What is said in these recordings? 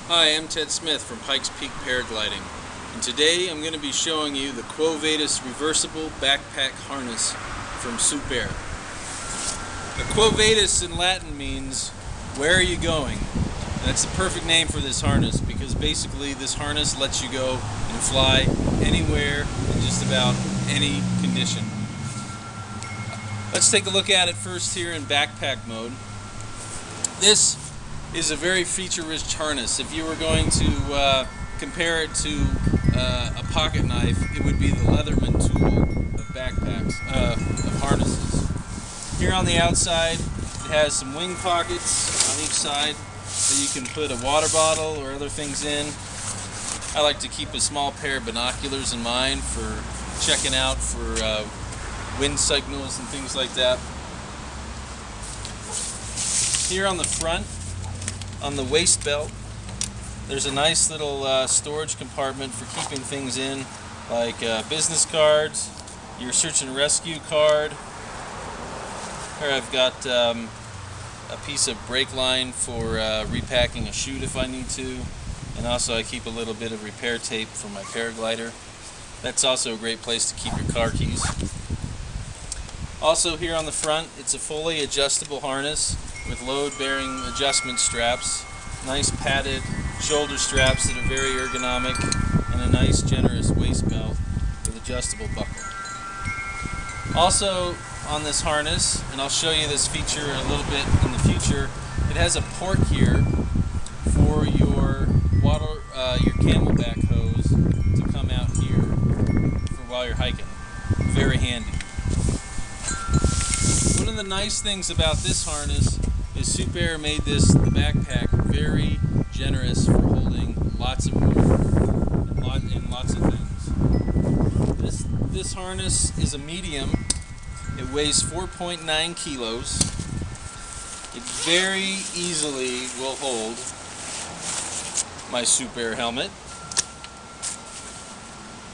Hi, I'm Ted Smith from Pikes Peak Paragliding, and today I'm going to be showing you the Quo Vadis reversible backpack harness from Sup'Air. The Quo Vadis in Latin means, where are you going? And that's the perfect name for this harness because basically this harness lets you go and fly anywhere in just about any condition. Let's take a look at it first here in backpack mode. This is a very feature-rich harness. If you were going to compare it to a pocket knife, it would be the Leatherman tool of backpacks, of harnesses. Here on the outside, it has some wing pockets on each side that you can put a water bottle or other things in. I like to keep a small pair of binoculars in mind for checking out for wind signals and things like that. Here on the front, on the waist belt, there's a nice little storage compartment for keeping things in, like business cards, your search and rescue card. Here I've got a piece of brake line for repacking a chute if I need to, and also I keep a little bit of repair tape for my paraglider. That's also a great place to keep your car keys. Also here on the front, it's a fully adjustable harness with load-bearing adjustment straps, nice padded shoulder straps that are very ergonomic, and a nice generous waist belt with adjustable buckle. Also on this harness, and I'll show you this feature a little bit in the future, it has a port here for your your camelback hose to come out here for while you're hiking. Very handy. One of the nice things about this harness is Sup'Air made the backpack very generous for holding lots of room and lots of things. This harness is a medium. It weighs 4.9 kilos. It very easily will hold my Sup'Air helmet.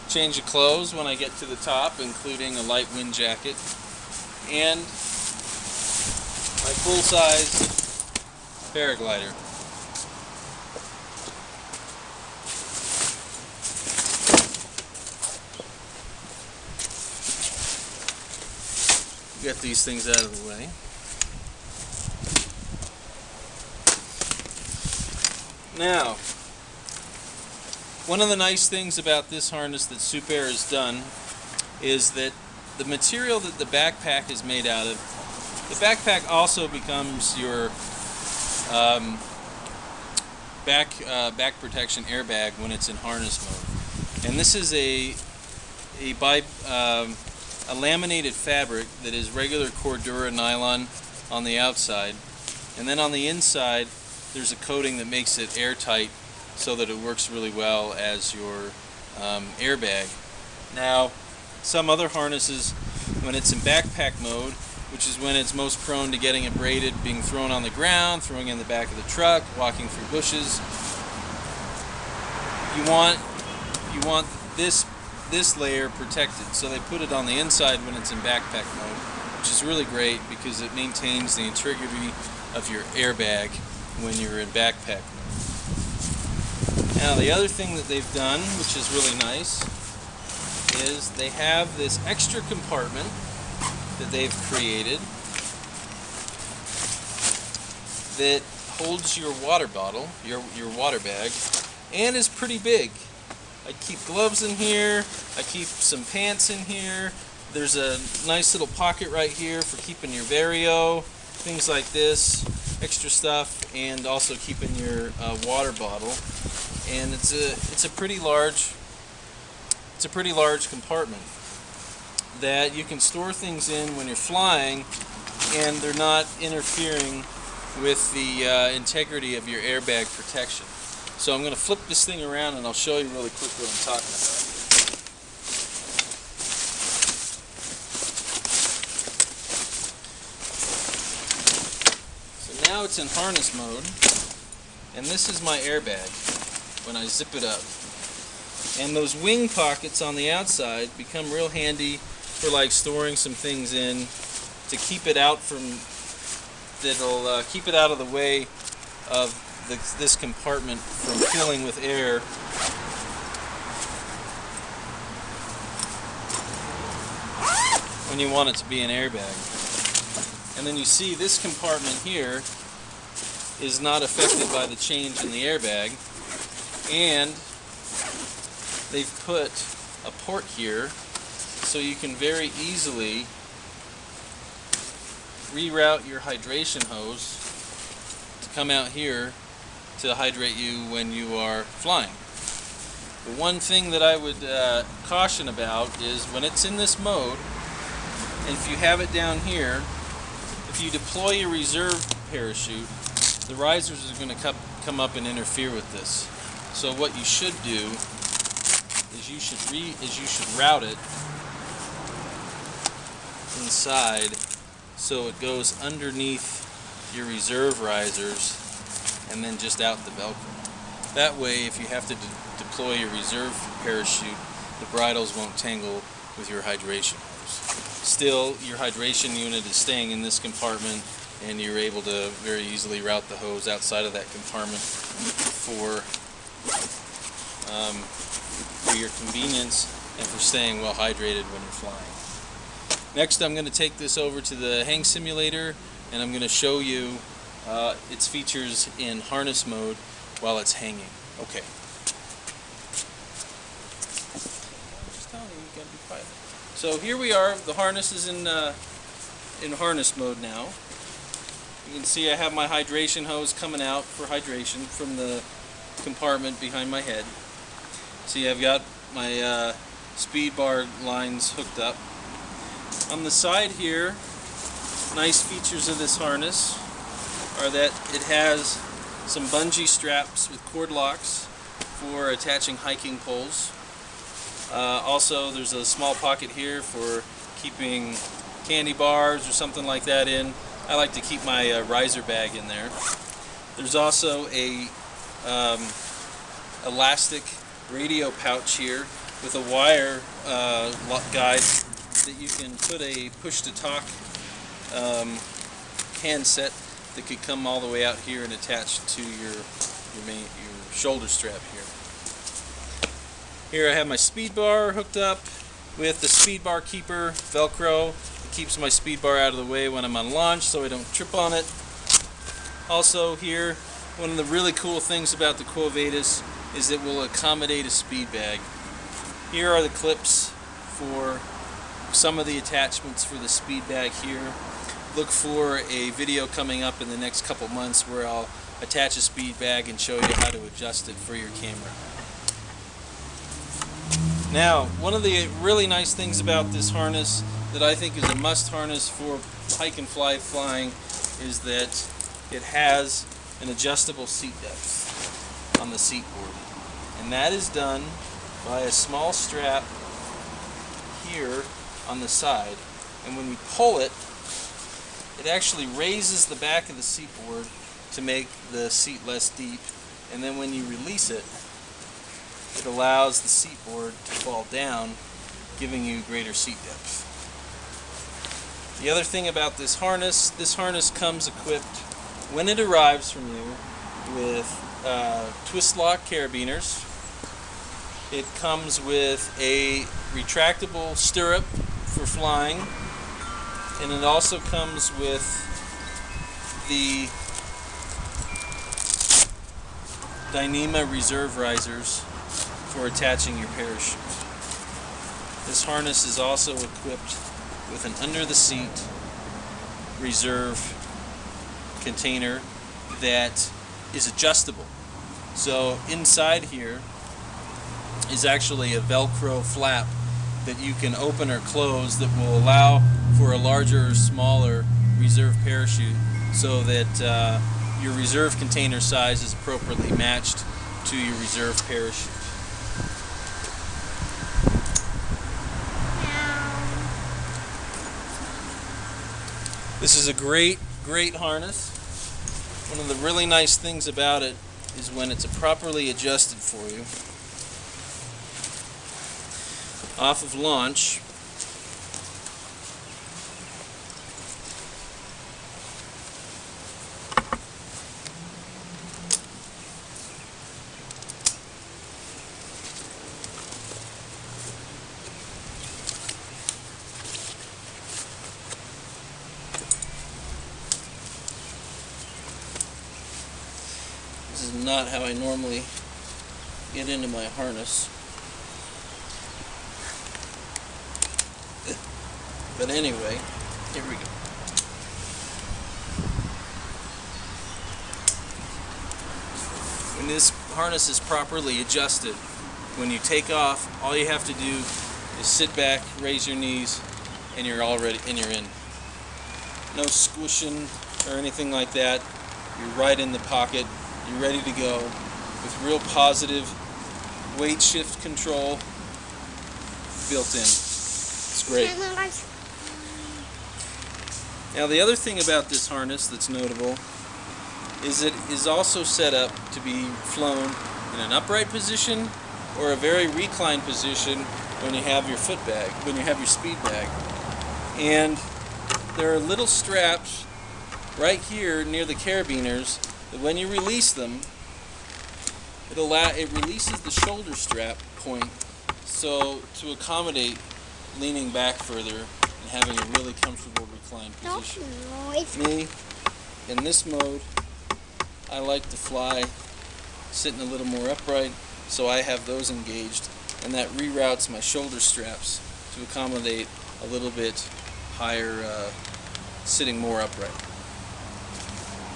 Change of clothes when I get to the top, including a light wind jacket, and my full-size paraglider. Get these things out of the way. Now, one of the nice things about this harness that Sup'Air has done is that the material that the backpack is made out of, the backpack also becomes your back protection airbag when it's in harness mode. And this is a laminated fabric that is regular Cordura nylon on the outside, and then on the inside there's a coating that makes it airtight so that it works really well as your airbag. Now, some other harnesses, when it's in backpack mode, which is when it's most prone to getting abraded, being thrown on the ground, throwing in the back of the truck, walking through bushes, you want this layer protected, so they put it on the inside when it's in backpack mode, which is really great because it maintains the integrity of your airbag when you're in backpack mode. Now the other thing that they've done, which is really nice, is they have this extra compartment that they've created that holds your water bottle, your water bag, and is pretty big. I keep gloves in here, I keep some pants in here, there's a nice little pocket right here for keeping your Vario, things like this, extra stuff, and also keeping your water bottle. And it's a pretty large compartment that you can store things in when you're flying, and they're not interfering with the integrity of your airbag protection. So I'm going to flip this thing around and I'll show you really quick what I'm talking about. So now it's in harness mode, and this is my airbag when I zip it up. And those wing pockets on the outside become real handy for like storing some things in to keep it out from, that'll keep it out of the way of this compartment from filling with air. When you want it to be an airbag. And then you see this compartment here is not affected by the change in the airbag, and they've put a port here so you can very easily reroute your hydration hose to come out here to hydrate you when you are flying. The one thing that I would caution about is when it's in this mode, and if you have it down here, if you deploy your reserve parachute, the risers are going to come up and interfere with this. So what you should do is you should route it inside so it goes underneath your reserve risers and then just out the Velcro. That way, if you have to deploy your reserve parachute, the bridles won't tangle with your hydration hose. Still, your hydration unit is staying in this compartment, and you're able to very easily route the hose outside of that compartment for your convenience and for staying well hydrated when you're flying. Next, I'm going to take this over to the hang simulator, and I'm going to show you its features in harness mode while it's hanging. Okay. Just telling you, you gotta be quiet. So here we are. The harness is in harness mode now. You can see I have my hydration hose coming out for hydration from the compartment behind my head. See, I've got my speed bar lines hooked up. On the side here, nice features of this harness are that it has some bungee straps with cord locks for attaching hiking poles. Also, there's a small pocket here for keeping candy bars or something like that in. I like to keep my riser bag in there. There's also a elastic radio pouch here with a wire guide that you can put a push-to-talk handset that could come all the way out here and attach to your shoulder strap here. Here I have my speed bar hooked up with the speed bar keeper Velcro. It keeps my speed bar out of the way when I'm on launch so I don't trip on it. Also here, one of the really cool things about the Quo Vadis is it will accommodate a speed bag. Here are the clips for some of the attachments for the speed bag here. Look for a video coming up in the next couple months where I'll attach a speed bag and show you how to adjust it for your camera. Now, one of the really nice things about this harness that I think is a must harness for hike and fly flying is that it has an adjustable seat depth on the seat board. And that is done by a small strap here on the side. And when you pull it, it actually raises the back of the seat board to make the seat less deep. And then when you release it, it allows the seat board to fall down, giving you greater seat depth. The other thing about this harness comes equipped, when it arrives from you, with twist lock carabiners. It comes with a retractable stirrup for flying, and it also comes with the Dyneema reserve risers for attaching your parachute. This harness is also equipped with an under-the-seat reserve container that is adjustable. So inside here is actually a Velcro flap that you can open or close that will allow for a larger or smaller reserve parachute so that your reserve container size is appropriately matched to your reserve parachute. This is a great harness. One of the really nice things about it is when it's properly adjusted for you. Off of launch, is not how I normally get into my harness. But anyway, here we go. When this harness is properly adjusted, when you take off, all you have to do is sit back, raise your knees, and you're in. No squishing or anything like that. You're right in the pocket. You're ready to go with real positive weight shift control built in. It's great. Now the other thing about this harness that's notable is it is also set up to be flown in an upright position or a very reclined position when you have your foot bag, when you have your speed bag. And there are little straps right here near the carabiners that when you release them, it releases the shoulder strap point, so to accommodate leaning back further and having a really comfortable reclined position. Me, in this mode, I like to fly sitting a little more upright, so I have those engaged, and that reroutes my shoulder straps to accommodate a little bit higher, sitting more upright.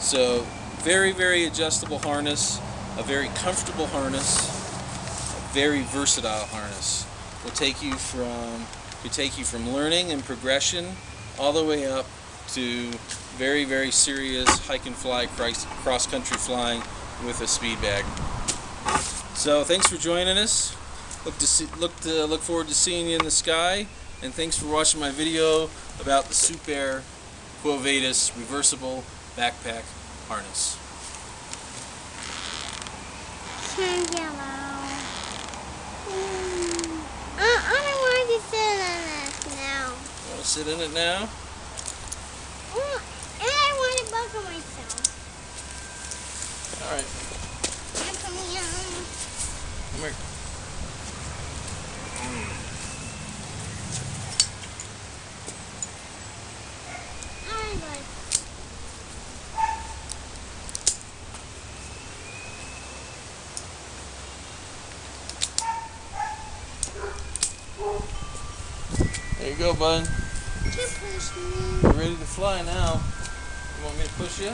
So very, very adjustable harness, a very comfortable harness, a very versatile harness. Will take you from learning and progression all the way up to very, very serious hike and fly, cross-country flying with a speed bag. So thanks for joining us. Look forward to seeing you in the sky, and thanks for watching my video about the Sup'Air Quo Vadis reversible backpack harness. I don't want to sit in it now. You want to sit in it now? And I want to buckle myself. Alright. Come here. Come here. Alright, bud. There you go, bud. Can't push me. You're ready to fly now. You want me to push you?